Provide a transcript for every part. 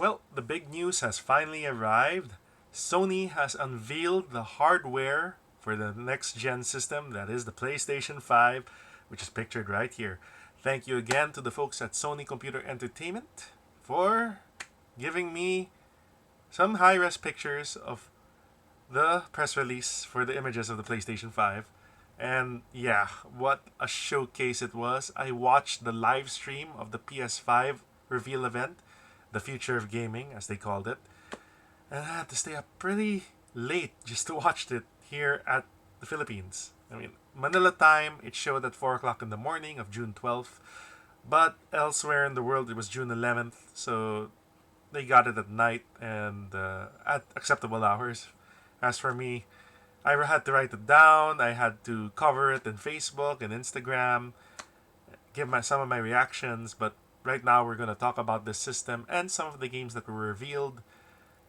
Well, the big news has finally arrived. Sony has unveiled the hardware for the next gen system, that is the PlayStation 5, which is pictured right here. Thank you again to the folks at Sony Computer Entertainment for giving me some high-res pictures of the press release for the images of the PlayStation 5. And yeah, what a showcase it was. I watched the live stream of the PS5 reveal event, the future of gaming, as they called it. And I had to stay up pretty late just to watch it here at the Philippines. I mean, Manila Time, it showed at 4 o'clock in the morning of June 12th. But elsewhere in the world, it was June 11th. So they got it at night and at acceptable hours. As for me, I had to write it down. I had to cover it in Facebook and Instagram, give some of my reactions. But right now, we're going to talk about this system and some of the games that were revealed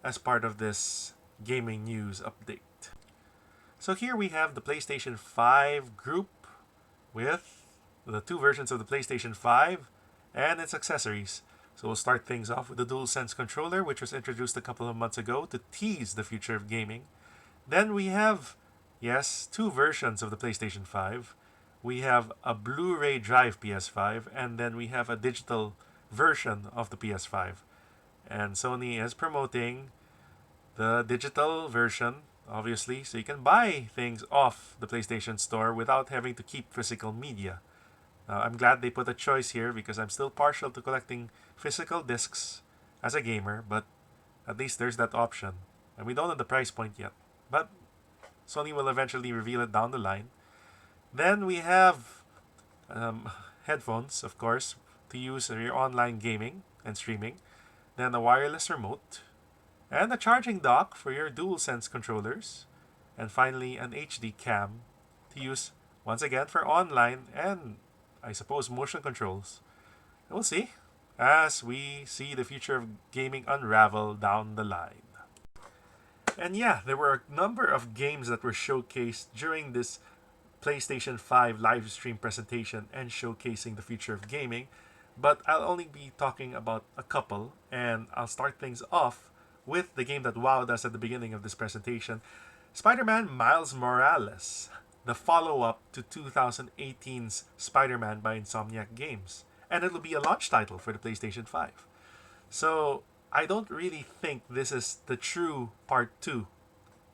as part of this gaming news update. So here we have the PlayStation 5 group with the two versions of the PlayStation 5 and its accessories. So we'll start things off with the DualSense controller, which was introduced a couple of months ago to tease the future of gaming. Then we have, yes, two versions of the PlayStation 5. We have a Blu-ray drive PS5, and then we have a digital version of the PS5. And Sony is promoting the digital version, obviously, so you can buy things off the PlayStation Store without having to keep physical media. I'm glad they put a choice here because I'm still partial to collecting physical discs as a gamer, but at least there's that option. And we don't know the price point yet, but Sony will eventually reveal it down the line. Then we have headphones, of course, to use for your online gaming and streaming. Then a wireless remote, and a charging dock for your DualSense controllers, and finally an HD cam to use once again for online and I suppose motion controls. We'll see as we see the future of gaming unravel down the line. And yeah, there were a number of games that were showcased during this PlayStation 5 live stream presentation and showcasing the future of gaming, but I'll only be talking about a couple, and I'll start things off with the game that wowed us at the beginning of this presentation, Spider-Man Miles Morales, the follow-up to 2018's Spider-Man by Insomniac Games. And it'll be a launch title for the PlayStation 5. So, I don't really think this is the true part 2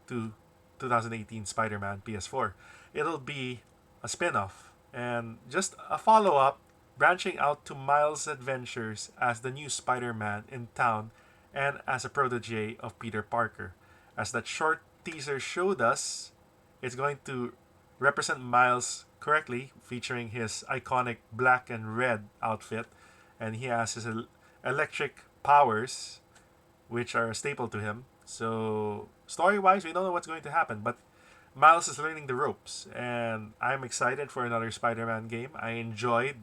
to 2018 Spider-Man PS4. It'll be a spin-off and just a follow-up branching out to Miles' adventures as the new Spider-Man in town and as a protege of Peter Parker. As that short teaser showed us, it's going to represent Miles correctly, featuring his iconic black and red outfit, and he has his electric powers, which are a staple to him. So, story-wise, we don't know what's going to happen, but Miles is learning the ropes, and I'm excited for another Spider-Man game. I enjoyed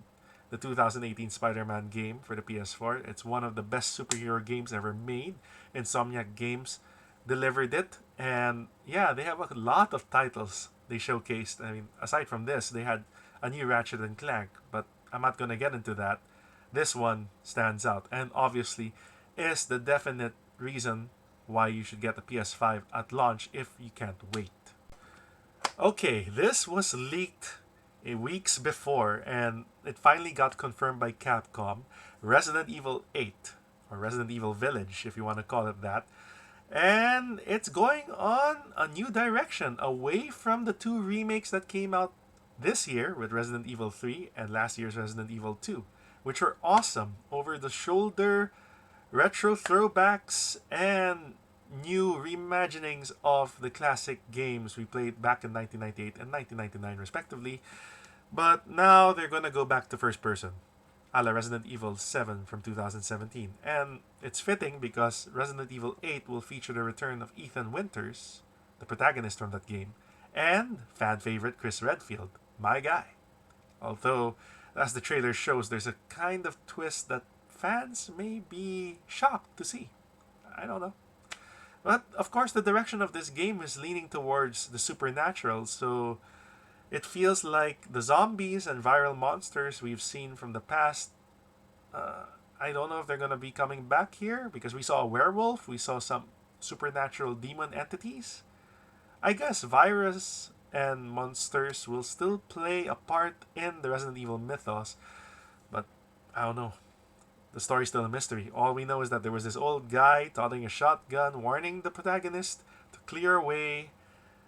the 2018 Spider-Man game for the PS4. It's one of the best superhero games ever made. Insomniac Games delivered it, and yeah, they have a lot of titles they showcased. I mean, aside from this, they had a new Ratchet and Clank, but I'm not gonna get into that. This one stands out, and obviously is the definite reason why you should get the PS5 at launch if you can't wait. Okay, this was leaked weeks before, and it finally got confirmed by Capcom. Resident Evil 8, or Resident Evil Village, if you want to call it that. And it's going on a new direction, away from the two remakes that came out this year with Resident Evil 3 and last year's Resident Evil 2, which were awesome, over-the-shoulder, retro throwbacks, and new reimaginings of the classic games we played back in 1998 and 1999 respectively. But now they're gonna go back to first person, a la Resident Evil 7 from 2017. And it's fitting because Resident Evil 8 will feature the return of Ethan Winters, the protagonist from that game, and fan favorite Chris Redfield, my guy. Although, as the trailer shows, there's a kind of twist that fans may be shocked to see. I don't know. But, of course, the direction of this game is leaning towards the supernatural, so it feels like the zombies and viral monsters we've seen from the past I don't know if they're gonna be coming back here because we saw a werewolf, we saw some supernatural demon entities. I guess virus and monsters will still play a part in the Resident Evil mythos, but I don't know. The story's still a mystery. All we know is that there was this old guy toting a shotgun warning the protagonist to clear away,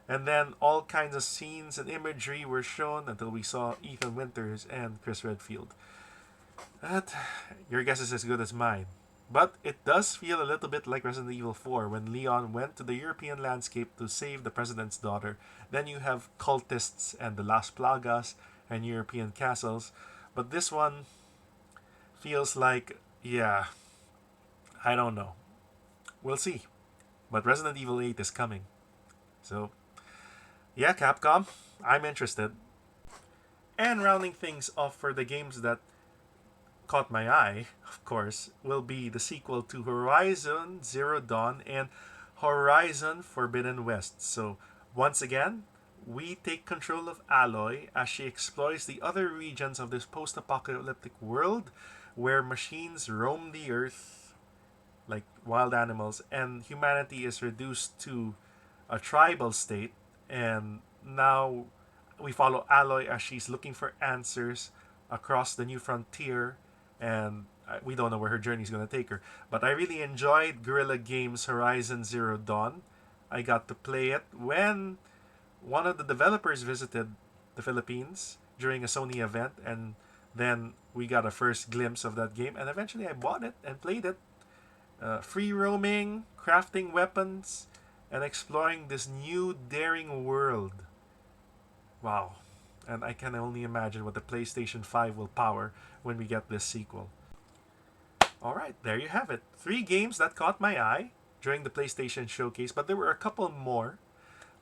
and then all kinds of scenes and imagery were shown until we saw Ethan Winters and Chris Redfield. That, your guess is as good as mine. But it does feel a little bit like Resident Evil 4 when Leon went to the European landscape to save the president's daughter. Then you have cultists and the Las Plagas and European castles. But this one feels like, yeah, I don't know. We'll see. But Resident Evil 8 is coming. So, yeah, Capcom, I'm interested. And rounding things off for the games that caught my eye, of course, will be the sequel to Horizon Zero Dawn and Horizon Forbidden West. So, once again, we take control of Aloy as she explores the other regions of this post apocalyptic world where machines roam the earth like wild animals and humanity is reduced to a tribal state. And now we follow Aloy as she's looking for answers across the new frontier, and we don't know where her journey is going to take her. But I really enjoyed Guerrilla Games Horizon Zero Dawn. I got to play it when one of the developers visited the Philippines during a Sony event, and then we got a first glimpse of that game, and eventually I bought it and played it. Free roaming, crafting weapons, and exploring this new daring world. Wow. And I can only imagine what the PlayStation 5 will power when we get this sequel. Alright, there you have it. 3 games that caught my eye during the PlayStation showcase, but there were a couple more,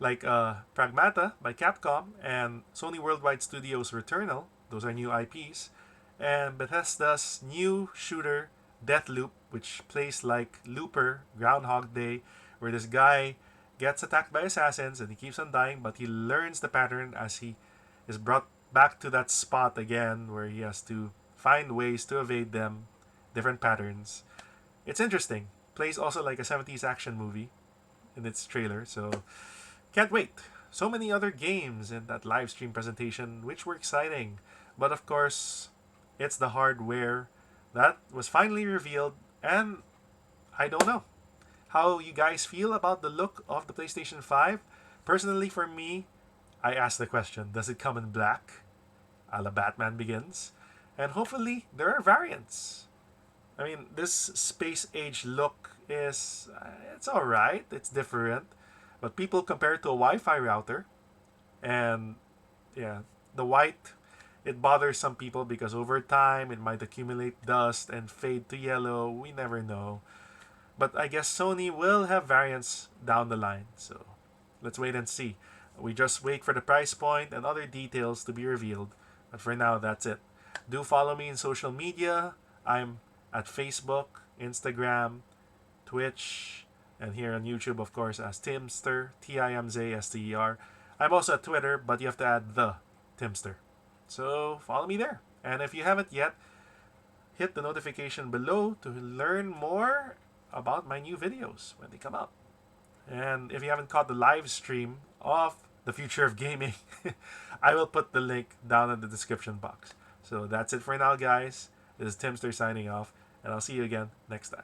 like Pragmata by Capcom and Sony Worldwide Studios' Returnal. Those are new IPs. And Bethesda's new shooter, Deathloop, which plays like Looper, Groundhog Day, where this guy gets attacked by assassins and he keeps on dying, but he learns the pattern as he is brought back to that spot again where he has to find ways to evade them, different patterns. It's interesting. Plays also like a 70s action movie in its trailer, so can't wait. So many other games in that live stream presentation, which were exciting. But of course, it's the hardware that was finally revealed, and I don't know how you guys feel about the look of the PlayStation 5. Personally, for me, I asked the question, does it come in black, a la Batman Begins? And hopefully, there are variants. I mean, this space age look is, it's alright, it's different. But people compare it to a Wi-Fi router. And, yeah, the white, it bothers some people because over time, it might accumulate dust and fade to yellow. We never know. But I guess Sony will have variants down the line. So, let's wait and see. We just wait for the price point and other details to be revealed. But for now, that's it. Do follow me in social media. I'm at Facebook, Instagram, Twitch, and here on YouTube, of course, as Timzster, Timzster. I'm also at Twitter, but you have to add the Timzster. So follow me there. And if you haven't yet, hit the notification below to learn more about my new videos when they come out. And if you haven't caught the live stream of the future of gaming, I will put the link down in the description box. So that's it for now, guys. This is Timster signing off, and I'll see you again next time.